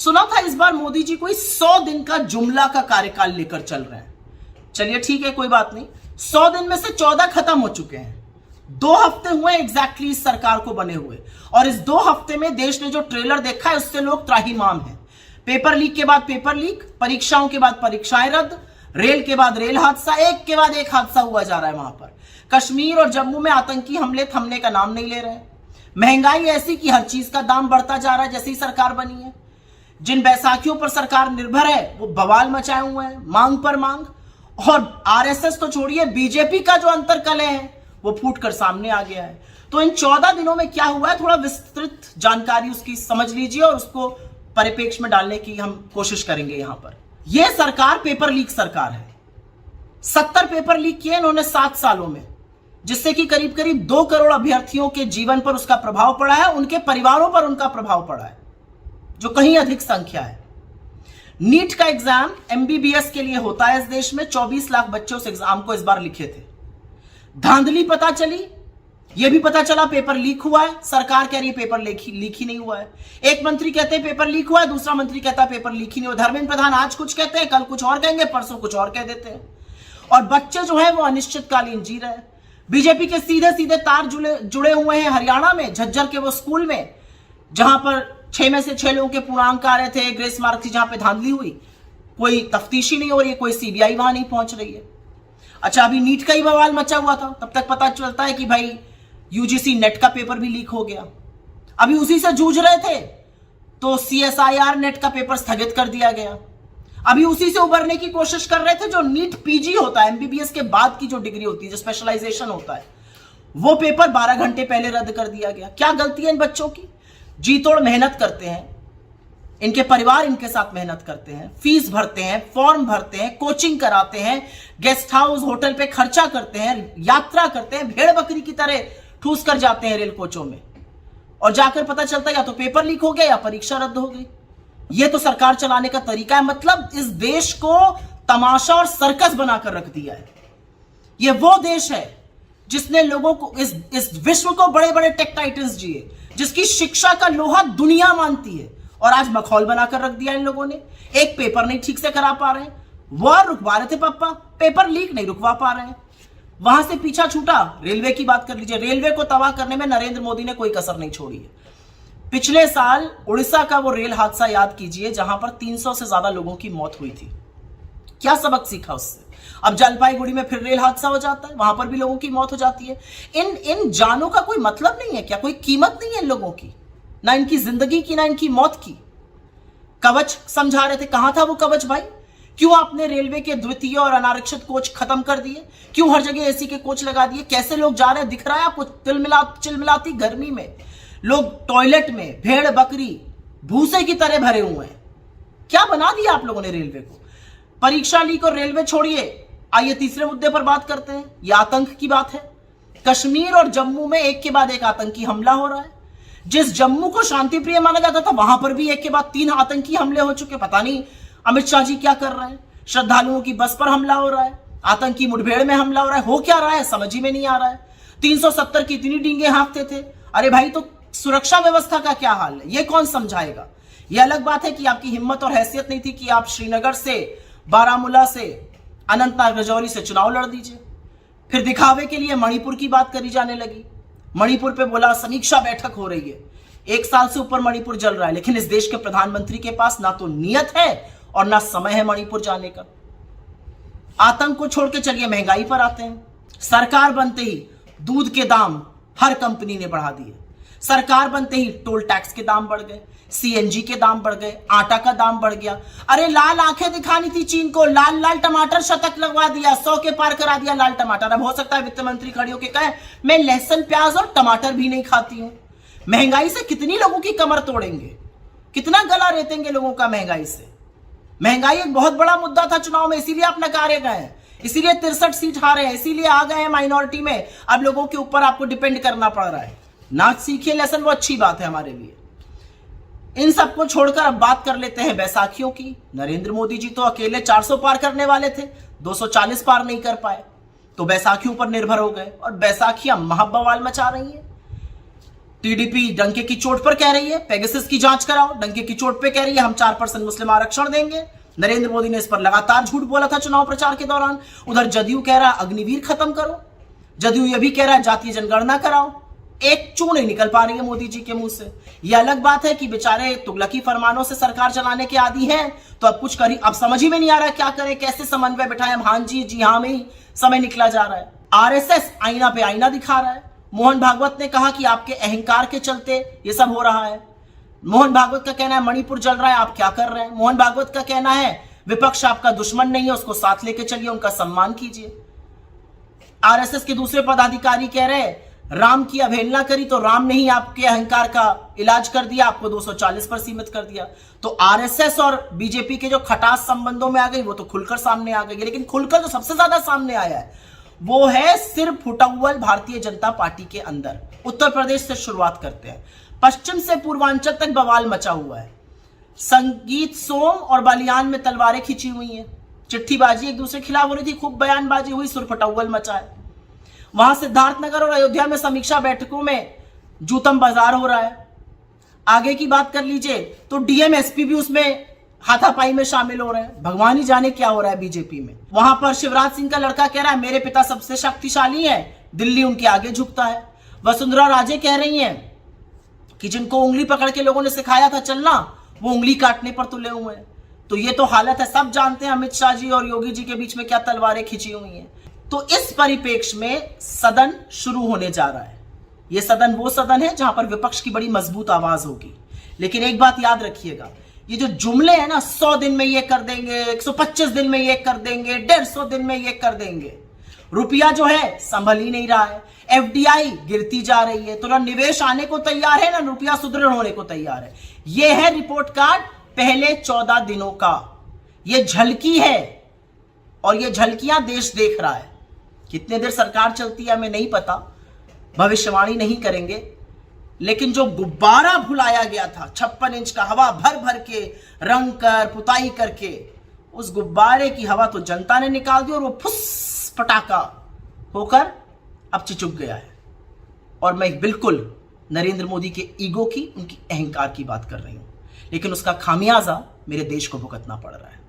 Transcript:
सुना था इस बार मोदी जी कोई 100 दिन का जुमला का कार्यकाल लेकर चल रहे हैं। चलिए ठीक है, कोई बात नहीं। 100 दिन में से 14 खत्म हो चुके हैं। 2 हफ्ते हुए एग्जैक्टली इस सरकार को बने हुए, और इस 2 हफ्ते में देश ने जो ट्रेलर देखा है उससे लोग त्राहिमाम हैं। पेपर लीक के बाद पेपर लीक, परीक्षाओं के बाद परीक्षाएं रद्द, रेल के बाद रेल हादसा, एक के बाद एक हादसा हुआ जा रहा है। वहां पर कश्मीर और जम्मू में आतंकी हमले थमने का नाम नहीं ले रहे हैं। महंगाई ऐसी कि हर चीज का दाम बढ़ता जा रहा है जैसे ही सरकार बनी है। जिन बैसाखियों पर सरकार निर्भर है वो बवाल मचाए हुए हैं, मांग पर मांग। और आरएसएस तो छोड़िए, बीजेपी का जो अंतरकलह है वो फूटकर सामने आ गया है। तो इन 14 दिनों में क्या हुआ है, थोड़ा विस्तृत जानकारी उसकी समझ लीजिए और उसको परिप्रेक्ष्य में डालने की हम कोशिश करेंगे। यहां पर यह सरकार पेपर लीक सरकार है। 70 पेपर लीक किए इन्होंने 7 सालों में, जिससे कि करीब करीब 2 करोड़ अभ्यर्थियों के जीवन पर उसका प्रभाव पड़ा है, उनके परिवारों पर उनका प्रभाव पड़ा है, जो कहीं अधिक संख्या है। नीट का एग्जाम एमबीबीएस के लिए होता है इस देश में। 24 लाख बच्चे उस एग्जाम को इस बार लिखे थे। धांधली पता चली, यह भी पता चला पेपर लीक हुआ है। सरकार कह रही है पेपर लीक ही नहीं हुआ है। एक मंत्री कहते हैं पेपर लीक हुआ है, दूसरा मंत्री कहता है पेपर लीक ही नहीं हुआ। धर्मेंद्र प्रधान आज कुछ कहते हैं, कल कुछ और कहेंगे, परसों कुछ और कह देते हैं। और बच्चे जो है वो अनिश्चितकालीन जी रहे हैं। बीजेपी के सीधे सीधे तार जुड़े हुए हैं हरियाणा में, झज्जर के वो स्कूल में जहां पर 6 में से 6 लोगों के पूर्णांक आ रहे थे। ग्रेस मार्क थी जहां पे धांधली हुई, कोई तफ्तीशी नहीं हो रही है, कोई सीबीआई वहां नहीं पहुंच रही है। अच्छा, अभी नीट का ही बवाल मचा हुआ था, तब तक पता चलता है कि भाई यूजीसी नेट का पेपर भी लीक हो गया। अभी उसी से जूझ रहे थे तो सीएसआईआर नेट का पेपर स्थगित कर दिया गया। अभी उसी से उबरने की कोशिश कर रहे थे। जो नीट पीजी होता है, एमबीबीएस के बाद की जो डिग्री होती है, जो स्पेशलाइजेशन होता है, वो पेपर 12 घंटे पहले रद्द कर दिया गया। क्या गलती है इन बच्चों की? जी तोड़ मेहनत करते हैं, इनके परिवार इनके साथ मेहनत करते हैं, फीस भरते हैं, फॉर्म भरते हैं, कोचिंग कराते हैं, गेस्ट हाउस होटल पे खर्चा करते हैं, यात्रा करते हैं, भेड़ बकरी की तरह ठूस कर जाते हैं रेल कोचों में, और जाकर पता चलता है या तो पेपर लीक हो गया या परीक्षा रद्द हो गई। यह तो सरकार चलाने का तरीका है। मतलब इस देश को तमाशा और सर्कस बनाकर रख दिया है। यह वो देश है जिसने लोगों को, इस विश्व को बड़े बड़े टेक टाइटन्स दिए, जिसकी शिक्षा का लोहा दुनिया मानती है, और आज मखौल बनाकर रख दिया इन लोगों ने। एक पेपर नहीं ठीक से करा पा रहे हैं, वॉर रुकवा रहे थे पापा, पेपर लीक नहीं रुकवा पा रहे हैं। वहां से पीछा छूटा, रेलवे की बात कर लीजिए। रेलवे को तबाह करने में नरेंद्र मोदी ने कोई कसर नहीं छोड़ी है। पिछले साल उड़ीसा का वो रेल हादसा याद कीजिए जहां पर 300 से ज्यादा लोगों की मौत हुई थी। क्या सबक सीखा उससे? अब जलपाईगुड़ी में फिर रेल हादसा हो जाता है, वहां पर भी लोगों की मौत हो जाती है। इन जानों का कोई मतलब नहीं है क्या? कोई कीमत नहीं है इन लोगों की, ना इनकी जिंदगी की, ना इनकी मौत की। कवच समझा रहे थे, कहां था वो कवच भाई? क्यों आपने रेलवे के द्वितीय और अनारक्षित कोच खत्म कर दिए? क्यों हर जगह एसी के कोच लगा दिए? कैसे लोग जा रहे हैं दिख रहा है आपको? चिलमिलाती गर्मी में लोग टॉयलेट में भेड़ बकरी भूसे की तरह भरे हुए हैं। क्या बना दिया आप लोगों ने रेलवे को? परीक्षा लीक और रेलवे छोड़िए, आइए तीसरे मुद्दे पर बात करते हैं। यह आतंक की बात है। कश्मीर और जम्मू में एक के बाद एक आतंकी हमला हो रहा है। जिस जम्मू को शांति प्रिय माना जाता था, वहां पर भी एक के बाद 3 आतंकी हमले हो चुके। पता नहीं अमित शाह जी क्या कर रहे हैं। श्रद्धालुओं की बस पर हमला हो रहा है, आतंकी मुठभेड़ में हमला हो रहा है। हो क्या रहा है समझ ही में नहीं आ रहा है। 370 की इतनी डींगे हाँकते थे। अरे भाई, तो सुरक्षा व्यवस्था का क्या हाल है, ये कौन समझाएगा? यह अलग बात है कि आपकी हिम्मत और हैसियत नहीं थी कि आप श्रीनगर से, बारामूला से, अनंतनाग राजौरी से चुनाव लड़ दीजिए। फिर दिखावे के लिए मणिपुर की बात करी जाने लगी। मणिपुर पे बोला समीक्षा बैठक हो रही है। 1 साल से ऊपर मणिपुर जल रहा है, लेकिन इस देश के प्रधानमंत्री के पास ना तो नियत है और ना समय है मणिपुर जाने का। आतंक को छोड़ के चलिए, महंगाई पर आते हैं। सरकार बनते ही दूध के दाम हर कंपनी ने बढ़ा दिए। सरकार बनते ही टोल टैक्स के दाम बढ़ गए, सीएनजी के दाम बढ़ गए, आटा का दाम बढ़ गया। अरे लाल आंखें दिखानी थी चीन को, लाल लाल टमाटर शतक लगवा दिया, 100 के पार करा दिया लाल टमाटर। अब हो सकता है वित्त मंत्री खड़ी होकर कहे मैं लहसुन प्याज और टमाटर भी नहीं खाती हूं। महंगाई से कितनी लोगों की कमर तोड़ेंगे, कितना गला रेतेंगे लोगों का महंगाई से। महंगाई एक बहुत बड़ा मुद्दा था चुनाव में, इसीलिए आप नकारे गए हैं, इसीलिए 63 सीट हारे हैं, इसीलिए आ गए हैं माइनॉरिटी में। अब लोगों के ऊपर आपको डिपेंड करना पड़ रहा है। ना सीखिए लेसन, वो अच्छी बात है हमारे लिए। इन सबको छोड़कर अब बात कर लेते हैं बैसाखियों की। नरेंद्र मोदी जी तो अकेले 400 पार करने वाले थे, 240 पार नहीं कर पाए, तो बैसाखियों पर निर्भर हो गए और बैसाखियां महाबवाल मचा रही हैं। टीडीपी डंके की चोट पर कह रही है पेगासस की जांच कराओ, डंके की चोट पे कह रही है हम 4% मुस्लिम आरक्षण देंगे। नरेंद्र मोदी ने इस पर लगातार झूठ बोला था चुनाव प्रचार के दौरान। उधर जदयू कह रहा है अग्निवीर खत्म करो, जदयू ये भी कह रहा है जातीय जनगणना कराओ। एक चू नहीं निकल पा रही है मोदी जी के मुंह से। यह अलग बात है कि बेचारे तुगलकी फरमानों से सरकार चलाने के आदी हैं, तो अब कुछ करी, अब समझ ही में नहीं आ रहा है क्या करें, कैसे समन्वय बिठाएं। हाँ जी हाँ में ही समय निकला जा रहा है। आरएसएस आईना पे आईना दिखा रहा है। मोहन भागवत ने कहा कि आपके अहंकार के चलते ये सब हो रहा है। मोहन भागवत का कहना है मणिपुर जल रहा है, आप क्या कर रहे हैं। मोहन भागवत का कहना है विपक्ष आपका दुश्मन नहीं है, उसको साथ लेके चलिए, उनका सम्मान कीजिए। आरएसएस के दूसरे पदाधिकारी कह रहे हैं राम की अवहेलना करी तो राम ने ही आपके अहंकार का इलाज कर दिया, आपको 240 पर सीमित कर दिया। तो आरएसएस और बीजेपी के जो खटास संबंधों में आ गई वो तो खुलकर सामने आ गई है। लेकिन खुलकर जो सबसे ज्यादा सामने आया है वो है सिर्फ फुटअव्वल भारतीय जनता पार्टी के अंदर। उत्तर प्रदेश से शुरुआत करते हैं। पश्चिम से पूर्वांचल तक बवाल मचा हुआ है। संगीत सोम और बलियान में तलवारें खिंची हुई हैं, चिट्ठीबाजी एक दूसरे के खिलाफ हो रही थी, खूब बयानबाजी हुई, सुरफटअव्वल मचा है। वहां सिद्धार्थनगर और अयोध्या में समीक्षा बैठकों में जूतम बाजार हो रहा है। आगे की बात कर लीजिए तो डीएम एसपी भी उसमें हाथापाई में शामिल हो रहे हैं। भगवान ही जाने क्या हो रहा है बीजेपी में। वहां पर शिवराज सिंह का लड़का कह रहा है मेरे पिता सबसे शक्तिशाली है, दिल्ली उनके आगे झुकता है। वसुंधरा राजे कह रही हैं कि जिनको उंगली पकड़ के लोगों ने सिखाया था चलना, वो उंगली काटने पर तुले हुए हैं। तो ये तो हालत है। सब जानते हैं अमित शाह जी और योगी जी के बीच में क्या तलवारें खिंची हुई हैं। तो इस परिप्रेक्ष्य में सदन शुरू होने जा रहा है। यह सदन वो सदन है जहां पर विपक्ष की बड़ी मजबूत आवाज होगी। लेकिन एक बात याद रखिएगा, ये जो जुमले हैं ना, 100 दिन में ये कर देंगे, 125 दिन में ये कर देंगे, 150 दिन में ये कर देंगे, रुपया जो है संभल ही नहीं रहा है। एफडीआई गिरती जा रही है, तो ना निवेश आने को तैयार है ना रुपया सुदृढ़ होने को तैयार है। यह है रिपोर्ट कार्ड पहले 14 दिनों का। यह झलकी है और ये झलकियां देश देख रहा है। कितने देर सरकार चलती है हमें नहीं पता, भविष्यवाणी नहीं करेंगे। लेकिन जो गुब्बारा भुलाया गया था 56 इंच का, हवा भर भर के रंग कर पुताई करके, उस गुब्बारे की हवा तो जनता ने निकाल दी और वो फुस पटाखा होकर अब चिचुक गया है। और मैं बिल्कुल नरेंद्र मोदी के ईगो की, उनकी अहंकार की बात कर रही हूं, लेकिन उसका खामियाजा मेरे देश को भुगतना पड़ रहा है।